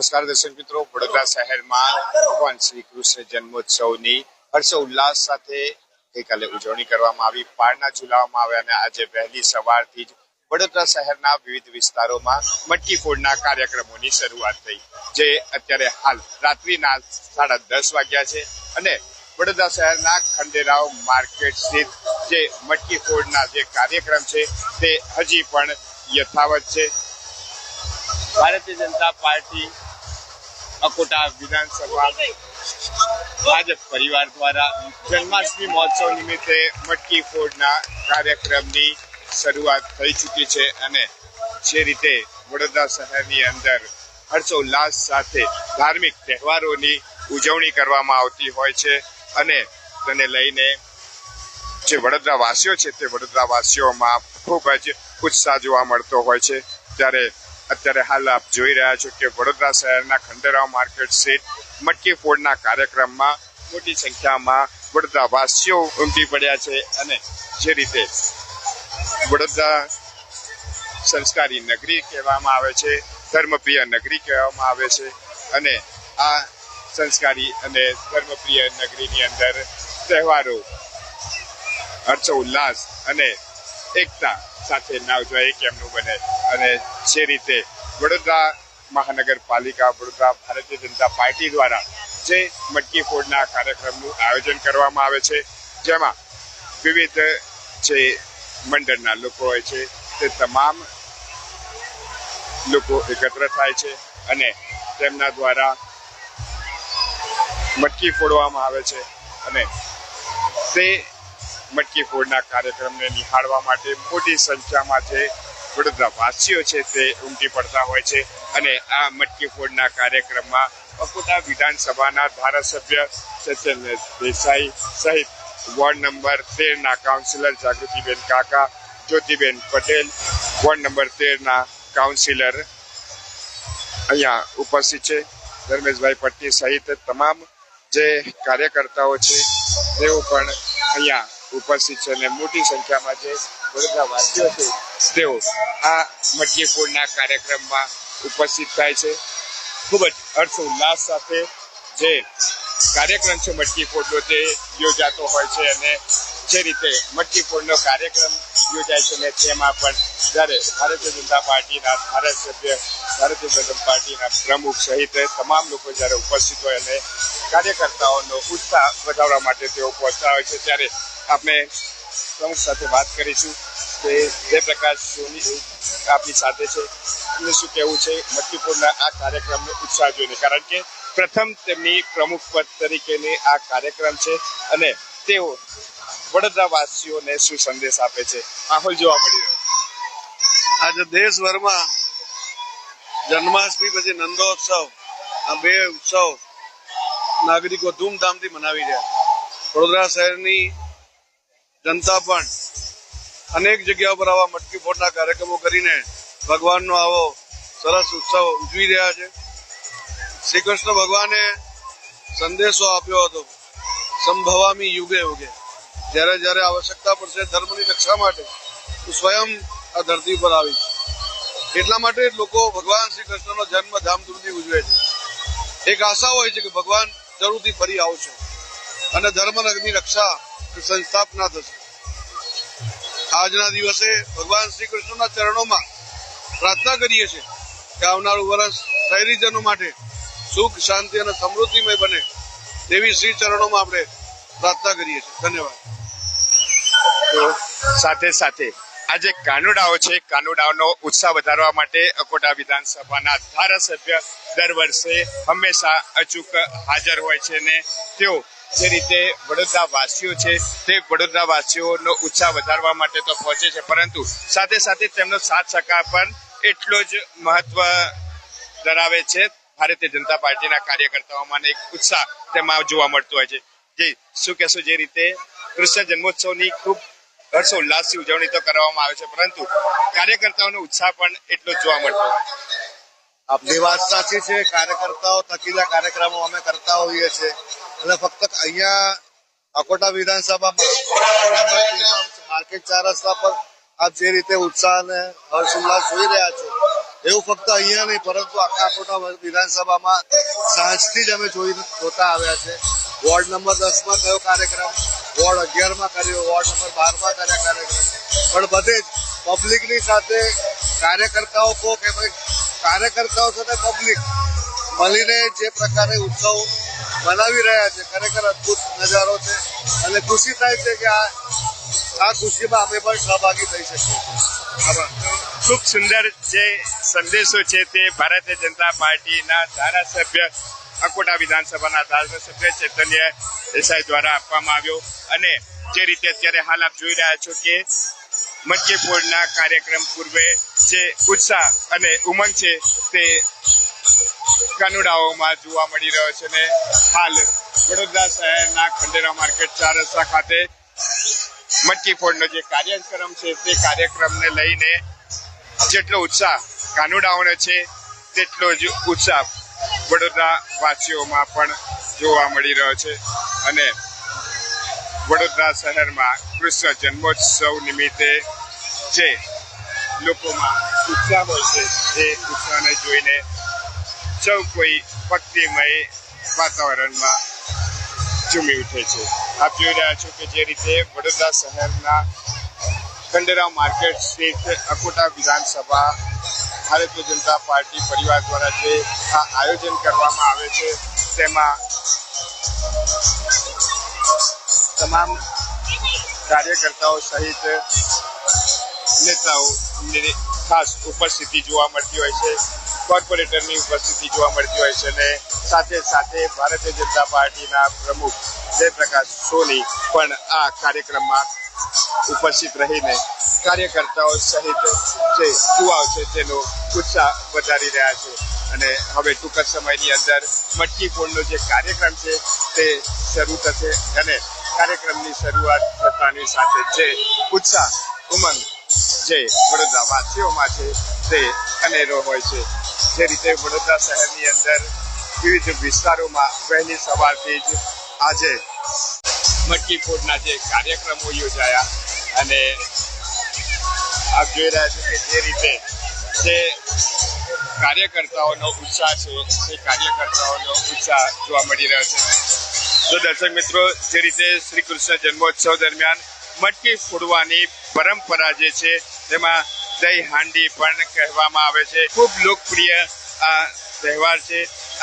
નમસ્કાર દર્શક મિત્રો, વડોદરા શહેરમાં ભગવાન શ્રી કૃષ્ણ જન્મોત્સવની હર્ષોલ્લાસ સાથે ગઈકાલે ઉજવણી કરવામાં આવી. પાળના ઝુલાવવામાં આવ્યા અને આજે વહેલી સવારથી જ વડોદરા શહેરના વિવિધ વિસ્તારોમાં મટકી ફોડના કાર્યક્રમોની શરૂઆત થઈ, જે અત્યારે હાલ રાત્રિના 10:30 વાગ્યા છે અને વડોદરા શહેરના ખંડેરાવ માર્કેટ સ્થિત જે મટકી ફોડના જે કાર્યક્રમ છે તે હજી પણ યથાવત છે. ભારતીય જનતા પાર્ટી અકોટા વિધાનસભા ભાજપ પરિવાર દ્વારા જન્માષ્ટમી મહોત્સવ નિમિત્તે મટકી ફોડના કાર્યક્રમની શરૂઆત થઈ ચૂકી છે અને જે રીતે વડોદરા શહેરની અંદર હર્ષોલ્લાસ સાથે ધાર્મિક તહેવારોની ઉજવણી કરવામાં આવતી હોય છે અને તેને લઈને જે વડોદરા વાસીઓ છે તે વડોદરા વાસીઓમાં ખૂબ જ ઉત્સાહ જોવા મળતો હોય છે. ત્યારે અત્યારે હાલ આપ જોઈ રહ્યા છો કે વડોદરા શહેરના ખંડેરાવ માર્કેટ સ્થિત મટકી ફોડના કાર્યક્રમમાં મોટી સંખ્યામાં વડોદરા વાસીઓ ઉમટી પડ્યા છે અને જે રીતે વડોદરા સંસ્કારી નગરી કહેવામાં આવે છે, ધર્મપ્રિય નગરી કહેવામાં આવે છે અને આ સંસ્કારી અને ધર્મપ્રિય નગરીની અંદર તહેવારો હર્ષોલ્લાસ અને એકતા સાથે ના ઉજવાય કેમનું બને. અને જે રીતે વડોદરા મહાનગરપાલિકા, વડોદરા ભારતીય જનતા પાર્ટી દ્વારા જે મટકી ફોડના કાર્યક્રમનું આયોજન કરવામાં આવે છે, જેમાં વિવિધ જે મંડળના લોકો હોય છે તે તમામ લોકો એકત્ર થાય છે અને તેમના દ્વારા મટકી ફોડવામાં આવે છે અને તે મટકી ફોડના કાર્યક્રમને નિહાળવા માટે મોટી સંખ્યામાં જે વડોદરા વાસીઓ છે તે ઉમટી પડતા હોય છે અને આ મટકી ફોડના કાર્યક્રમમાં અકોટા વિધાનસભાના ધારાસભ્ય સત્યન દેસાઈ સહિત ward number 13 councillor Jagrutiben Kaka, Jyotiben Patel, ward number 13 councillor અહીંયા ઉપસ્થિત છે, ધર્મેશભાઈ પટ્ટી સહિત તમામ જે કાર્યકર્તાઓ છે તેઓ પણ અહીંયા ઉપસ્થિત છે અને મોટી સંખ્યામાં જે વડોદરા વાસીઓ છે તેઓ આ મટકી ફોડના કાર્યક્રમમાં ઉપસ્થિત થાય છે. ખૂબ જ હર્ષોલ્લાસ સાથે જે કાર્યક્રમ છે મટકી ફોડનો તે યોજાતો હોય છે અને જે રીતે મટકી ફોડનો કાર્યક્રમ યોજાય છે ને તેમાં પણ જ્યારે ભારતીય જનતા પાર્ટીના ધારાસભ્ય, ભારતીય જનતા પાર્ટીના પ્રમુખ સહિત તમામ લોકો જ્યારે ઉપસ્થિત હોય અને કાર્યકર્તાઓનો ઉત્સાહ વધારવા માટે તેઓ પહોંચતા હોય છે, ત્યારે આપણે પ્રમુખ સાથે વાત કરીશું કે જયપ્રકાશ સોની આપની સાથે છે. એમને શું કહેવું છે મટકી ફોડના આ કાર્યક્રમનો ઉત્સાહ જોઈને, કારણ કે પ્રથમ તેમની પ્રમુખ પદ તરીકેની આ કાર્યક્રમ છે અને તેઓ વડોદરા વાસીઓને શું સંદેશ આપે છે, માહોલ જોવા મળી રહ્યો. આજે દેશભરમાં જન્માષ્ટમી પછી નંદોત્સવ, આ બે ઉત્સવ નાગરિકો ધૂમધામથી મનાવી રહ્યા. વડોદરા શહેરની જનતા પણ અનેક જગ્યાઓ પર આવા મટકી ફોડના કાર્યક્રમો કરીને ભગવાનનો આવો સરસ ઉત્સવ ઉજવી રહ્યા છે. શ્રી કૃષ્ણ ભગવાને સંદેશો આપ્યો હતો, સંભવામી યુગે યુગે, જ્યારે જ્યારે આવશ્યકતા પડશે ધર્મની રક્ષા માટે તો સ્વયં આ ધરતી પર આવી છે. એટલા માટે લોકો ભગવાન શ્રી કૃષ્ણનો જન્મ ધામધૂમથી ઉજવે છે. એક આશા હોય છે કે ભગવાન જરૂરથી ફરી આવશે અને ધર્મની રક્ષા સંસ્થાપના થશે. આજના દિવસે ભગવાન શ્રી કૃષ્ણના ચરણોમાં પ્રાર્થના કરીએ છીએ કે આવનારું વર્ષ શહેરીજનો માટે સુખ, શાંતિ અને સમૃદ્ધિમય બને તેવી શ્રી ચરણોમાં આપણે પ્રાર્થના કરીએ છીએ. ધન્યવાદ. તો સાથે સાથે આ જે કાનુડાઓ છે, કાનુડાઓનો ઉત્સાહ વધારવા માટે અકોટા વિધાનસભાના ધારાસભ્ય દર વર્ષે હંમેશા અચૂક હાજર હોય છે અને તેઓ જે રીતે વડોદરા વાસીઓ છે તે વડોદરા વાસીઓનો ઉત્સાહ વધારવા માટે તો પહોંચે છે, પરંતુ સાથે સાથે તેમનો સાથ સહકાર પણ એટલો જ મહત્વ ધરાવે છે. ભારતીય જનતા પાર્ટીના કાર્યકર્તાઓમાં એક ઉત્સાહ તેમાં જોવા મળતો હોય છે. જે શું કહેશો, જે રીતે કૃષ્ણ જન્મોત્સવની ખૂબ હર્ષોલ્લાસથી ઉજવણી તો કરવામાં આવે છે, પરંતુ કાર્યકર્તાઓનો ઉત્સાહ પણ એટલો જ જોવા મળતો હોય છે. આપની વાત સાચી છે. કાર્યકર્તાઓ થકીલા કાર્યક્રમો અમે કરતા હોઈએ છીએ અને ફક્ત અહીંયા અકોટા વિધાનસભામાં માર્કેટ 4 રસ્તા પર આપ જે રીતે ઉત્સાહ અને હર્ષોલ્લાસ જોઈ રહ્યા છો એવું ફક્ત અહીંયા નહીં પરંતુ આખા કોટા વિધાનસભામાં સાંજથી જ અમે જોતા આવ્યા છે. વોર્ડ નંબર 10માં કયો કાર્યક્રમ, વોર્ડ 11માં કર્યો, વોર્ડ નંબર 12માં કર્યા કાર્યક્રમ, પણ બધે જ પબ્લિકની સાથે કાર્યકર્તાઓ કે ભાઈ કાર્યકર્તાઓ સાથે પબ્લિક મળીને જે પ્રકારે ઉત્સવ મનાવી રહ્યા છે ખરેખર અદભુત નજારો છે અને ખુશી થાય છે કે આ ખુશીમાં અમે પણ સહભાગી થઈ શકીએ છીએ. ખૂબ સુંદર જે સંદેશો છે તે ભારતીય જનતા પાર્ટીના ધારાસભ્ય અકોટા વિધાનસભાના ધારાસભ્ય ચૈતન્ય દેસાઈ દ્વારા આપવામાં આવ્યો અને જે રીતે અત્યારે હાલ આપ જોઈ રહ્યા છો કે મટકી ફોડના કાર્યક્રમ પૂર્વે જે ઉત્સાહ અને ઉમંગ છે તે કાનુડાઓમાં જોવા મળી રહ્યો છે અને હાલ વડોદરા શહેરના ખંડેરા માર્કેટ 4 રસ્તા ખાતે મટકી ફોડનો જે કાર્યક્રમ છે તે કાર્યક્રમને લઈને જેટલો ઉત્સાહ કાનુડાઓનો છે તેટલો જ ઉત્સાહ વડોદરા વાસીઓમાં પણ જોવા મળી રહ્યો છે અને વડોદરા શહેરમાં કૃષ્ણ જન્મોત્સવ નિમિત્તે જે લોકોમાં ઉત્સાહ હોય છે એ ઉત્સાહને જોઈને સૌ કોઈ ભક્તિમય વાતાવરણમાં ઝૂમી ઉઠે છે. આપ જોઈ રહ્યા છો કે જે રીતે વડોદરા શહેરના ખંડેરાવ માર્કેટ સ્થિત અકોટા વિધાનસભા ભારતીય જનતા પાર્ટી પરિવાર દ્વારા જે આ આયોજન કરવામાં આવે છે તેમાં તમામ કાર્યકર્તાઓ સહિત નેતાઓની ખાસ ઉપસ્થિતિ જોવા મળતી હોય છે, કોર્પોરેટરની ઉપસ્થિતિ જોવા મળતી હોય છે અને સાથે સાથે ભારતીય જનતા પાર્ટીના પ્રમુખ જયપ્રકાશ સોની પણ આ કાર્યક્રમમાં ઉપસ્થિત રહીને કાર્યકર્તાઓ સહિત જે યુવાઓ છે તેનો ઉત્સાહ વધારી રહ્યા છે અને હવે ટૂંક જ સમયની અંદર મટકી ફોડનો જે કાર્યક્રમ છે તે શરૂ થશે અને કાર્યક્રમની શરૂઆત થતાની સાથે જે ઉત્સાહ ઉમંગ જે વડોદરા વાસીઓમાં છે તે અનેરો હોય છે. જે રીતે વડોદરા શહેરની અંદર વિવિધ વિસ્તારોમાં વહેલી સવારથી જ આજે મટકી ફોડના જે કાર્યક્રમો યોજાયા અને આપ જોઈ રહ્યા છો કે જે રીતે જે કાર્યકર્તાઓનો ઉત્સાહ છે તે કાર્યકર્તાઓનો ઉત્સાહ જોવા મળી રહ્યો છે. તો દર્શક મિત્રો, જે રીતે શ્રી કૃષ્ણ જન્મોત્સવ દરમિયાન મટકી ફોડવાની પરંપરા જે છે તેમાં દહીં હાંડી પણ કહેવામાં આવે છે. ખૂબ લોકપ્રિય આ તહેવાર છે.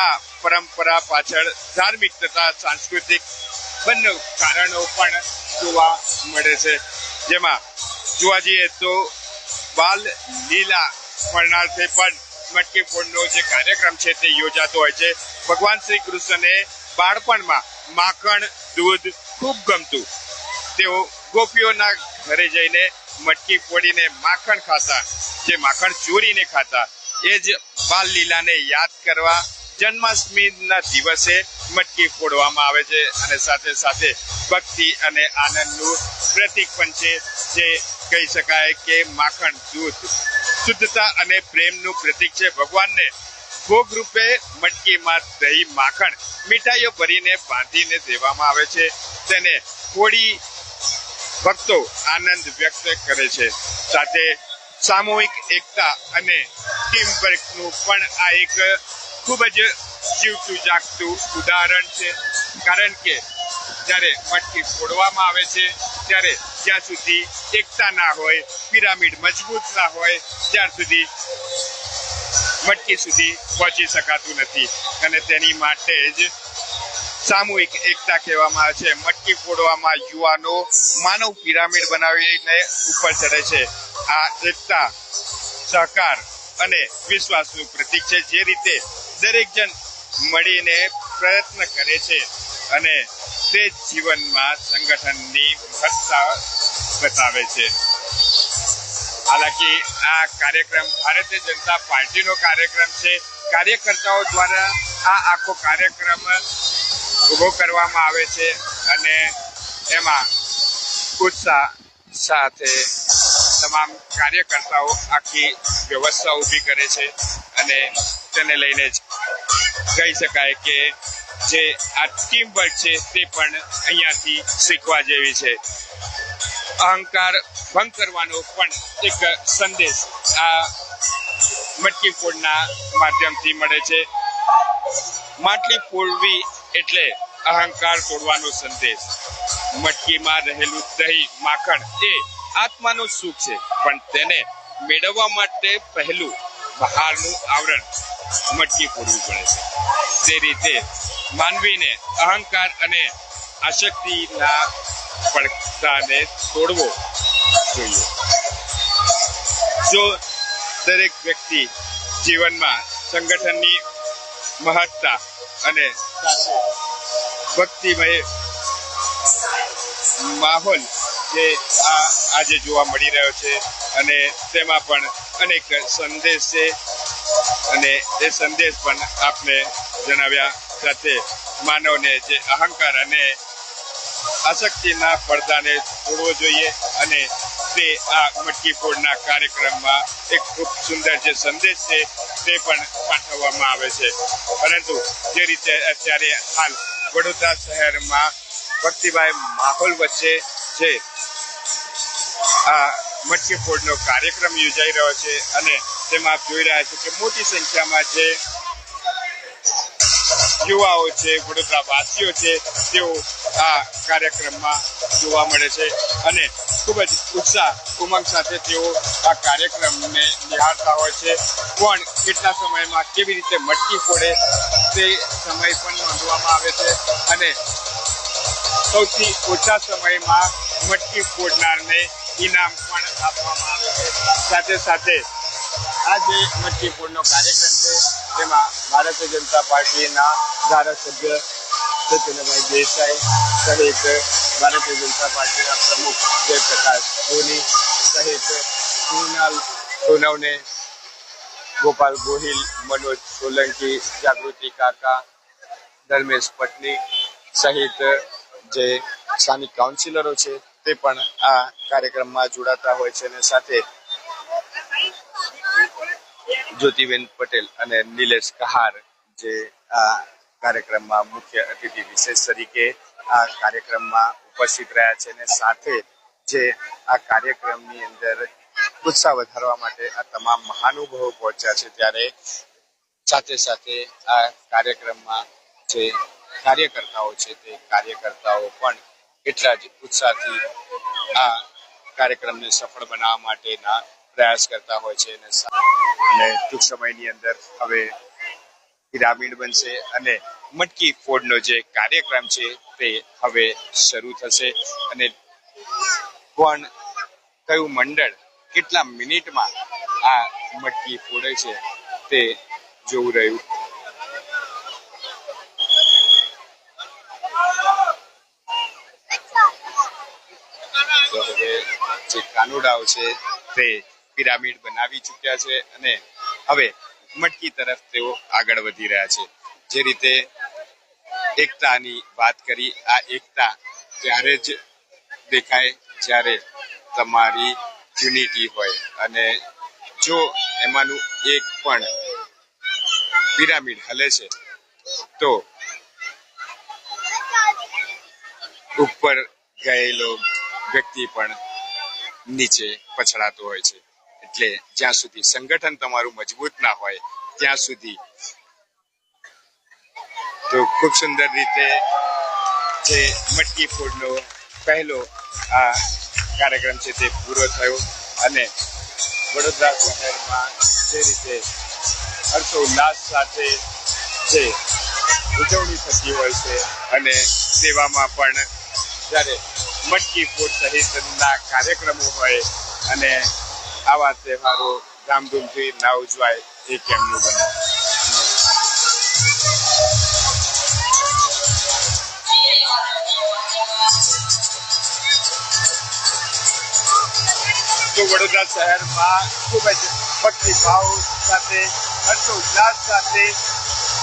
આ પરંપરા પાછળ ધાર્મિક તથા સાંસ્કૃતિક બંને કારણો પણ જોવા મળે છે. જેમાં જોવા જઈએ તો બાલ લીલા સ્મરણાર્થે પણ મટકી ફોડનો જે કાર્યક્રમ છે તે યોજાતો હોય છે. ભગવાન શ્રી કૃષ્ણને બાળપણમાં માખણ દૂધ ખૂબ ગમતું. તેઓ ગોપીઓના ઘરે જઈને મટકી ફોડીને માખણ ખાતા, જે માખણ ચોરીને ખાતા. એ જ બાલ લીલાને યાદ કરવા જન્માષ્ટમીના દિવસે મટકી ફોડવામાં આવે છે અને સાથે સાથે ભક્તિ અને આનંદનું પ્રતીક પણ છે. જે કહી શકાય કે માખણ દૂધ શુદ્ધતા અને પ્રેમનું પ્રતીક છે. ભગવાનને ભોગ રૂપે મટકીમાં દહીં માખણ મીઠાઈઓ ભરીને બાંધીને દેવામાં આવે છે. તેને ફોડી ભક્તો આનંદ વ્યક્ત કરે છે. સાથે સામૂહિક એકતા અને ટીમ વર્કનું પણ આ એક ખૂબ જ જીવતું જાગતું ઉદાહરણ છે. કારણ કે જ્યારે મટકી ફોડવામાં આવે છે ત્યારે જ્યાં સુધી એકતા ના હોય, પિરામિડ મજબૂત ના હોય, ત્યાર સુધી મટકી સુધી પહોંચી શકાતું નથી અને તેની માટે જ સામૂહિક એકતા કહેવામાં આવે છે. મટકી ફોડવામાં યુવાનો માનવ પિરામિડ બનાવીને ઉપર ચડે છે. આ એકતા, સહકાર અને વિશ્વાસનું પ્રતીક છે. જે રીતે દરેક જણ મળીને પ્રયત્ન કરે છે અને તે જીવનમાં સંગઠનની મહત્તા બતાવે છે. હાલાકી આ કાર્યક્રમ ભારતીય જનતા પાર્ટીનો કાર્યક્રમ છે. કાર્યકર્તાઓ દ્વારા આ આખો કાર્યક્રમ ઉભો કરવામાં આવે છે અને એમાં ઉત્સાહ સાથે તમામ કાર્યકર્તાઓ આખી વ્યવસ્થા ઊભી કરે છે અને તેને લઈને જ કહી શકાય કે જે આ ટીમ વર્ક છે તે પણ અહીંયાથી શીખવા જેવી છે. અહંકાર ભંગ કરવાનો પણ એક સંદેશ આ મટકી ફોડના માધ્યમથી મળે છે. માટલી ફોડવી એટલે અહંકાર તોડવાનો સંદેશ. મટકીમાં રહેલું દહીં માખણ એ આત્માનું સુખ છે, પણ તેને મેળવવા માટે પહેલું બહારનું આવરણ મટકી ફોડવું પડે છે. તે રીતે માનવીને અહંકાર અને આસક્તિના પડકારને તોડવો જોઈએ. જો દરેક વ્યક્તિ જીવનમાં સંગઠનની મહત્તા અને ભક્તિમય માહોલ જે આજે જોવા મળી રહ્યો છે અને તેમાં પણ અનેક સંદેશ છે અને એ સંદેશ પણ આપને જણાવ્યા સાથે માનવને જે અહંકાર અને આસક્તિના પડદાને તોડવો જોઈએ અને તે આ મટકી ફોડના કાર્યક્રમમાં એક ખૂબ સુંદર જે સંદેશ છે તે પણ પાઠવવામાં આવે છે. પરંતુ જે રીતે અત્યારે હાલ વડોદરા શહેરમાં ભક્તિમય માહોલ વચ્ચે જે આ મટકી ફોડનો કાર્યક્રમ યોજાઈ રહ્યો છે અને તેમાં આપ જોઈ રહ્યા છો કે મોટી સંખ્યામાં જે યુવાઓ છે, વડોદરા વાસીઓ છે, તેઓ આ કાર્યક્રમમાં જોવા મળે છે અને ખૂબ જ ઉત્સાહ ઉમંગ સાથે તેઓ આ કાર્યક્રમને નિહાળતા હોય છે. કોણ કેટલા સમયમાં કેવી રીતે મટકી ફોડે તે સમય પણ નોંધવામાં આવે છે અને સૌથી ઓછા સમયમાં મટકી ફોડનારને ઇનામ પણ આપવામાં આવે છે. સાથે સાથે આ જે મટકી ફોડનો કાર્યક્રમ છે તેમાં ભારતીય જનતા પાર્ટીના ધારાસભ્ય સત્યેન્દ્રભાઈ દેસાઈ સહિત ભારતીય જનતા પાર્ટીના પ્રમુખ જયપ્રકાશ સોની સહિત સોનવને ગોપાલ ગોહિલ, મનોજ સોલંકી, જાગૃતિ કાકા, ધર્મેશ પટની સહિત જે સ્થાનિક કાઉન્સિલરો છે તે પણ આ કાર્યક્રમમાં જોડાતા હોય છે અને સાથે જ્યોતિબેન પટેલ અને નિલેશ કહાર જે આ કાર્યક્રમમાં મુખ્ય અતિથિ વિશેષ તરીકે આ કાર્યક્રમમાં ઉપસ્થિત રહ્યા છે અને સાથે જે આ કાર્યક્રમની અંદર ઉત્સાહ વધારવા માટે આ તમામ મહાનુભાવો પહોંચ્યા છે. ત્યારે સાથે સાથે આ કાર્યક્રમમાં જે કાર્યકર્તાઓ છે તે કાર્યકર્તાઓ પણ એટલા જ ઉત્સાહથી આ કાર્યક્રમને સફળ બનાવવા માટેના પ્રયાસ કરતા હોય છે અને ટૂંક સમયની અંદર હવે પિરામિડ બનશે અને મટકી ફોડનો જે કાર્યક્રમ છે તે હવે શરૂ થશે અને કોણ કયું મંડળ કેટલા મિનિટમાં આ મટકી ફોડે છે તે જોવું રહ્યું. તો હવે જે કાનુડાઓ છે તે પિરામિડ બનાવી ચૂક્યા છે અને હવે મટકી તરફ તેઓ આગળ વધી રહ્યા છે. જે રીતે એકતાની વાત કરી, આ એકતા ત્યારે જ દેખાય જ્યારે તમારી યુનિટી હોય અને જો એમાંનું એક પણ પિરામિડ હલે છે તો ઉપર ગયેલો વ્યક્તિ પણ નીચે પછડાતો હોય છે. એટલે જ્યાં સુધી સંગઠન તમારું મજબૂત ના હોય ત્યાં સુધી. તો ખૂબ સુંદર રીતે જે મટકી ફોડનો પહેલો આ કાર્યક્રમ છે તે પૂરો થયો અને વડોદરા શહેરમાં જે રીતે હર્ષોલ્લાસ સાથે જે ઉજવણી થતી હોય છે અને સેવામાં પણ જ્યારે મટકી ફોડ સહિતના કાર્યક્રમો હોય અને આવા તહેવારો ધામધૂમથી ના ઉજવાય એ કેમનું બને. તો વડોદરા શહેરમાં ખૂબ જ ભક્તિભાવ સાથે હર્ષોલ્લાસ સાથે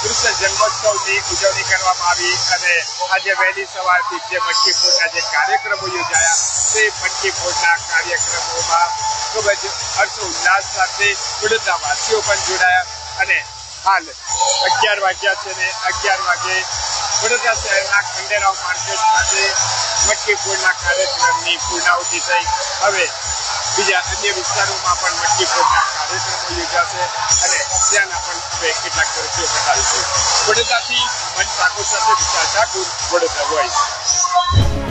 કૃષ્ણ જન્મોત્સવની ઉજવણી કરવામાં આવી અને આજે વહેલી સવારથી જે મટકી ફોડના જે કાર્યક્રમો યોજાયા તે મટકી ફોડના કાર્યક્રમોમાં ખૂબ જ હર્ષોલ્લાસ સાથે વડોદરા વાસીઓ પણ જોડાયા અને હાલ 11 વાગ્યા છે ને 11 વાગે વડોદરા શહેરના ખંડેરાવ માર્કેટ ખાતે મટકી ફોડના કાર્યક્રમની પૂર્ણાહુતિ થઈ. હવે બીજા અન્ય વિસ્તારોમાં પણ મટકી ફોડના કાર્યક્રમો યોજાશે અને ત્યાંના પણ અમે કેટલાક દ્રશ્યો બતાવીશું. વડોદરાથી મન ઠાકોર સાથે વિશાલ ઠાકુર, વડોદરા વોઇસ.